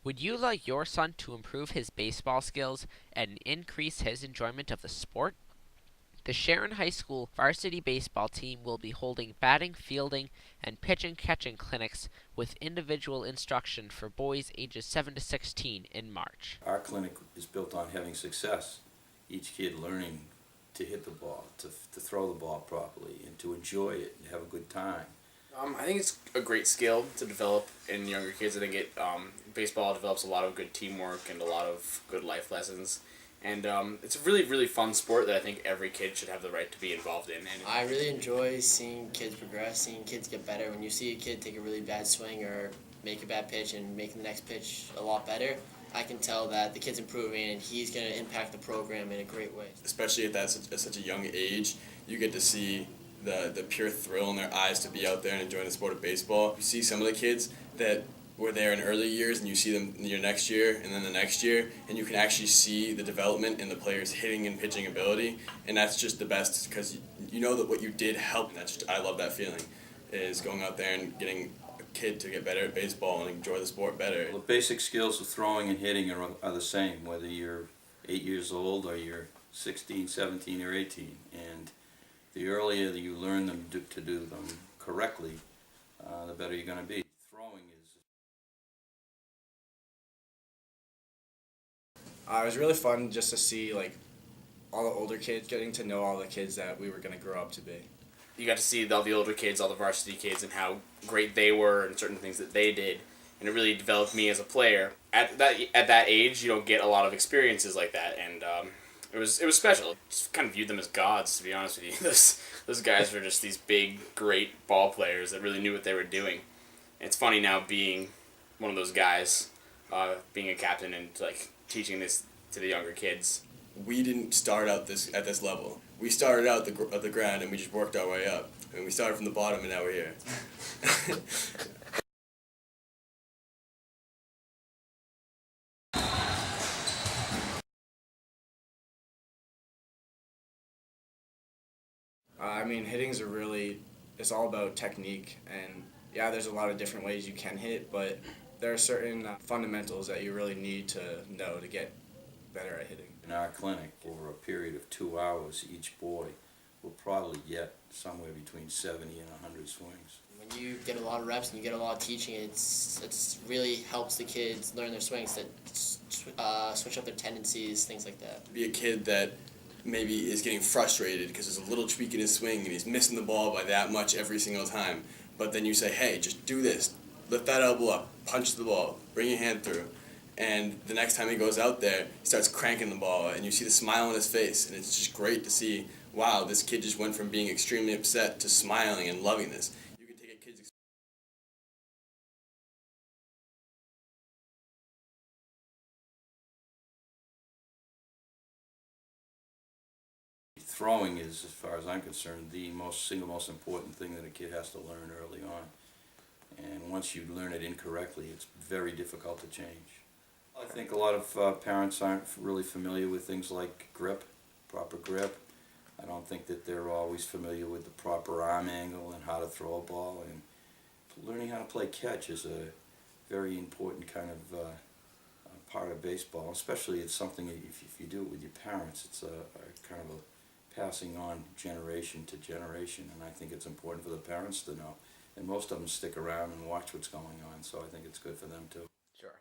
Would you like your son to improve his baseball skills and increase his enjoyment of the sport? The Sharon High School varsity baseball team will be holding batting, fielding, and pitching catching clinics with individual instruction for boys ages 7 to 16 in March. Our clinic is built on having success, each kid learning to hit the ball, to throw the ball properly, and to enjoy it and have a good time. I think it's a great skill to develop in younger kids. I think baseball develops a lot of good teamwork and a lot of good life lessons. And it's a really, really fun sport that I think every kid should have the right to be involved in. And I really enjoy seeing kids progress, seeing kids get better. When you see a kid take a really bad swing or make a bad pitch and make the next pitch a lot better, I can tell that the kid's improving and he's going to impact the program in a great way. Especially at such a young age, you get to see the pure thrill in their eyes to be out there and enjoying the sport of baseball. You see some of the kids that were there in early years and you see them in your next year and then the next year, and you can actually see the development in the player's hitting and pitching ability, and that's just the best because you know that what you did helped. I love that feeling, is going out there and getting a kid to get better at baseball and enjoy the sport better. The basic skills of throwing and hitting are the same, whether you're 8 years old or you're 16, 17, or 18. And the earlier that you learn them to do them correctly, the better you're going to be. Throwing is... It was really fun just to see all the older kids, getting to know all the kids that we were going to grow up to be. you got to see all the older kids, all the varsity kids, and how great they were and certain things that they did. And it really developed me as a player. At that age, you don't get a lot of experiences like that, and it was special. Just kind of viewed them as gods, to be honest with you. Those guys were just these big, great ball players that really knew what they were doing. And it's funny now being one of those guys, being a captain and teaching this to the younger kids. We didn't start out at this level. We started out at the ground and we just worked our way up. And we started from the bottom and now we're here. It's all about technique, and yeah, there's a lot of different ways you can hit, but there are certain fundamentals that you really need to know to get better at hitting. In our clinic, over a period of 2 hours, each boy will probably get somewhere between 70 and 100 swings. When you get a lot of reps and you get a lot of teaching, it's really helps the kids learn their swings, that switch up their tendencies, things like that. Be a kid that maybe is getting frustrated because there's a little tweak in his swing and he's missing the ball by that much every single time. But then you say, hey, just do this. Lift that elbow up, punch the ball, bring your hand through. And the next time he goes out there, he starts cranking the ball, and you see the smile on his face, and it's just great to see, wow, this kid just went from being extremely upset to smiling and loving this. You can take a kid's Throwing is, as far as I'm concerned, the single most important thing that a kid has to learn early on. And once you learn it incorrectly, it's very difficult to change. I think a lot of parents aren't really familiar with things like grip, proper grip. I don't think that they're always familiar with the proper arm angle and how to throw a ball. And learning how to play catch is a very important kind of part of baseball, especially it's something if you do it with your parents, it's a kind of a passing on generation to generation, and I think it's important for the parents to know. And most of them stick around and watch what's going on, so I think it's good for them too. Sure.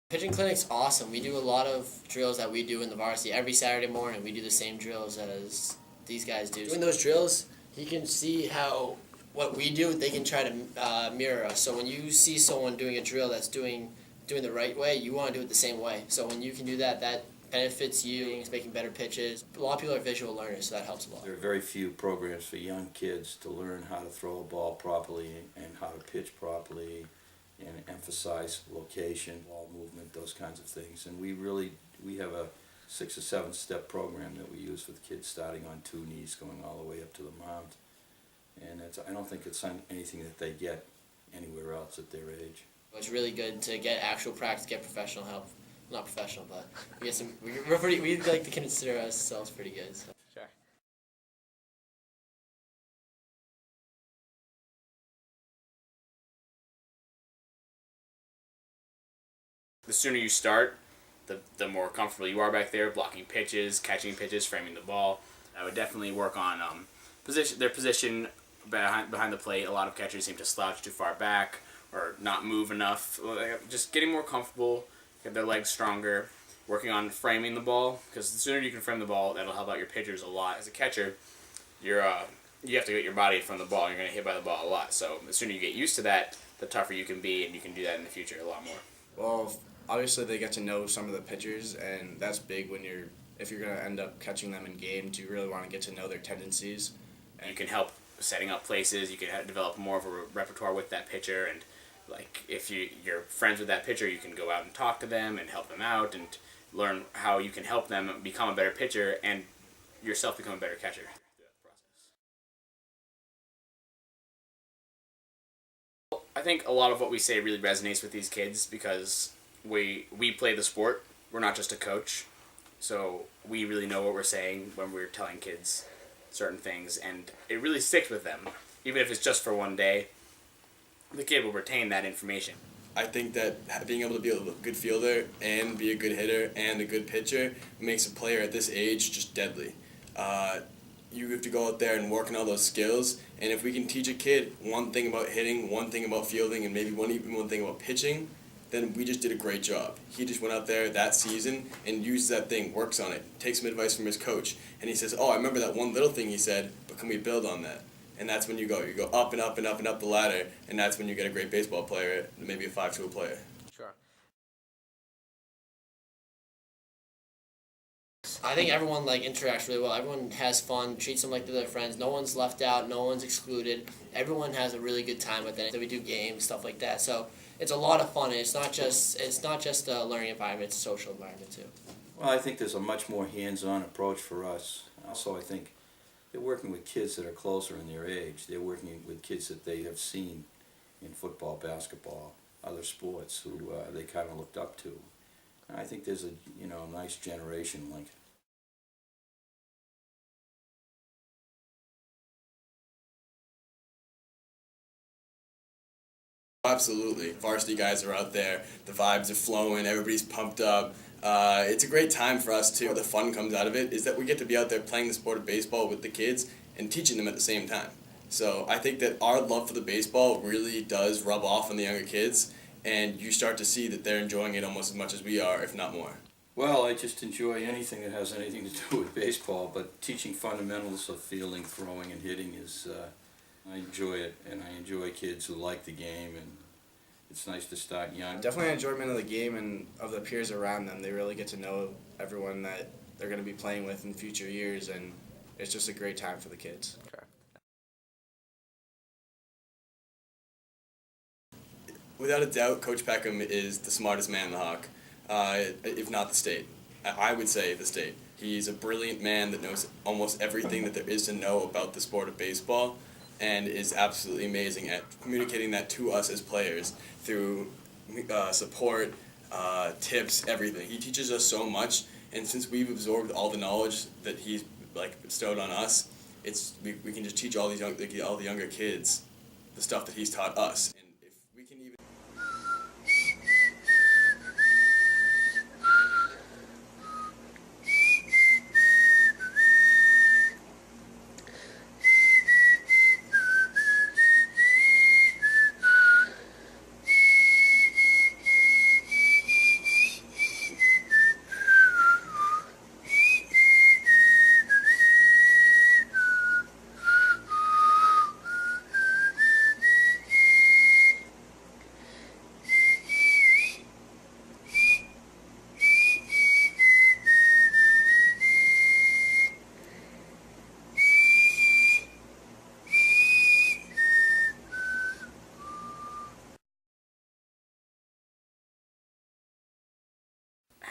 Pitching clinic's awesome. We do a lot of drills that we do in the varsity. Every Saturday morning we do the same drills as these guys do. Doing those drills, you can see how what we do, they can try to mirror us. So when you see someone doing a drill that's doing the right way, you want to do it the same way. So when you can do that, that benefits you. It's making better pitches. A lot of people are visual learners, so that helps a lot. There are very few programs for young kids to learn how to throw a ball properly and how to pitch properly and emphasize location, ball movement, those kinds of things. And we have a 6 or 7 step program that we use for the kids, starting on 2 knees, going all the way up to the mound. And I don't think it's anything that they get anywhere else at their age. It's really good to get actual practice, get professional help. Not professional, but we like to consider ourselves pretty good. So. the sooner you start, the more comfortable you are back there, blocking pitches, catching pitches, framing the ball. I would definitely work on their position behind the plate. A lot of catchers seem to slouch too far back or not move enough. Just getting more comfortable, get their legs stronger, working on framing the ball, because the sooner you can frame the ball, that'll help out your pitchers a lot. As a catcher, you have to get your body from the ball. You're going to hit by the ball a lot. So the sooner you get used to that, the tougher you can be, and you can do that in the future a lot more. Well, obviously they get to know some of the pitchers, and that's big if you're going to end up catching them in games. You really want to get to know their tendencies. And you can help setting up places. You can develop more of a repertoire with that pitcher, and like if you're friends with that pitcher, you can go out and talk to them and help them out and learn how you can help them become a better pitcher and yourself become a better catcher. I think a lot of what we say really resonates with these kids because we play the sport. We're not just a coach. So we really know what we're saying when we're telling kids certain things, and it really sticks with them. Even if it's just for one day, the kid will retain that information. I think that being able to be a good fielder and be a good hitter and a good pitcher makes a player at this age just deadly. You have to go out there and work on all those skills, and if we can teach a kid one thing about hitting, one thing about fielding, and maybe one thing about pitching, then we just did a great job. He just went out there that season and used that thing, works on it, takes some advice from his coach, and he says, oh, I remember that one little thing he said, but can we build on that? And that's when you go up and up and up and up the ladder, and that's when you get a great baseball player, maybe a 5-tool player. Sure. I think everyone interacts really well. Everyone has fun, treats them like they're their friends. No one's left out. No one's excluded. Everyone has a really good time with it. So we do games, stuff like that. So it's a lot of fun. And it's not just a learning environment. It's a social environment too. Well, I think there's a much more hands-on approach for us. Also, I think they're working with kids that are closer in their age. They're working with kids that they have seen in football, basketball, other sports who they kind of looked up to. And I think there's a nice generation like. Absolutely. Varsity guys are out there. The vibes are flowing. Everybody's pumped up. It's a great time for us, too. The fun comes out of it is that we get to be out there playing the sport of baseball with the kids and teaching them at the same time. So I think that our love for the baseball really does rub off on the younger kids, and you start to see that they're enjoying it almost as much as we are, if not more. Well, I just enjoy anything that has anything to do with baseball, but teaching fundamentals of fielding, throwing, and hitting is... I enjoy it, and I enjoy kids who like the game, and it's nice to start young. Definitely enjoyment of the game and of the peers around them. They really get to know everyone that they're going to be playing with in future years, and it's just a great time for the kids. Sure. Without a doubt, Coach Peckham is the smartest man in the Hawk, if not the state. I would say the state. He's a brilliant man that knows almost everything that there is to know about the sport of baseball, and is absolutely amazing at communicating that to us as players through support, tips, everything. He teaches us so much, and since we've absorbed all the knowledge that he's bestowed on us, we can just teach all the younger kids the stuff that he's taught us. And if we can even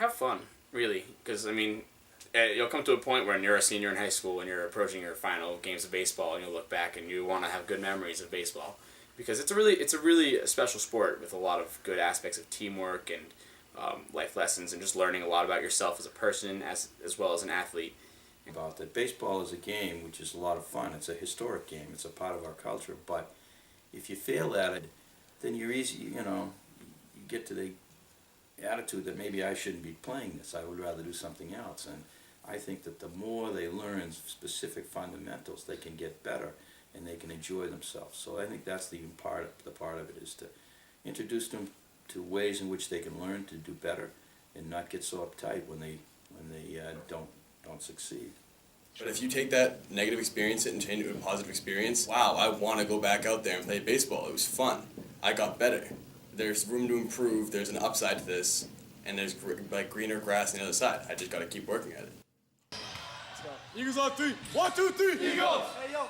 Have fun, really, because you'll come to a point when you're a senior in high school and you're approaching your final games of baseball, and you'll look back and you want to have good memories of baseball, because it's a really special sport with a lot of good aspects of teamwork and life lessons, and just learning a lot about yourself as a person as well as an athlete. About that, baseball is a game which is a lot of fun. It's a historic game. It's a part of our culture. But if you fail at it, then you're easy. You get to the attitude that maybe I shouldn't be playing this, I would rather do something else. And I think that the more they learn specific fundamentals, they can get better and they can enjoy themselves. So I think that's the part of it, is to introduce them to ways in which they can learn to do better and not get so uptight when they don't succeed. But if you take that negative experience and change it to a positive experience, wow, I want to go back out there and play baseball. It was fun. I got better. There's room to improve. There's an upside to this, and there's greener grass on the other side. I just got to keep working at it. Eagles on 3. 1, 2, 3. Eagles! Hey, yo.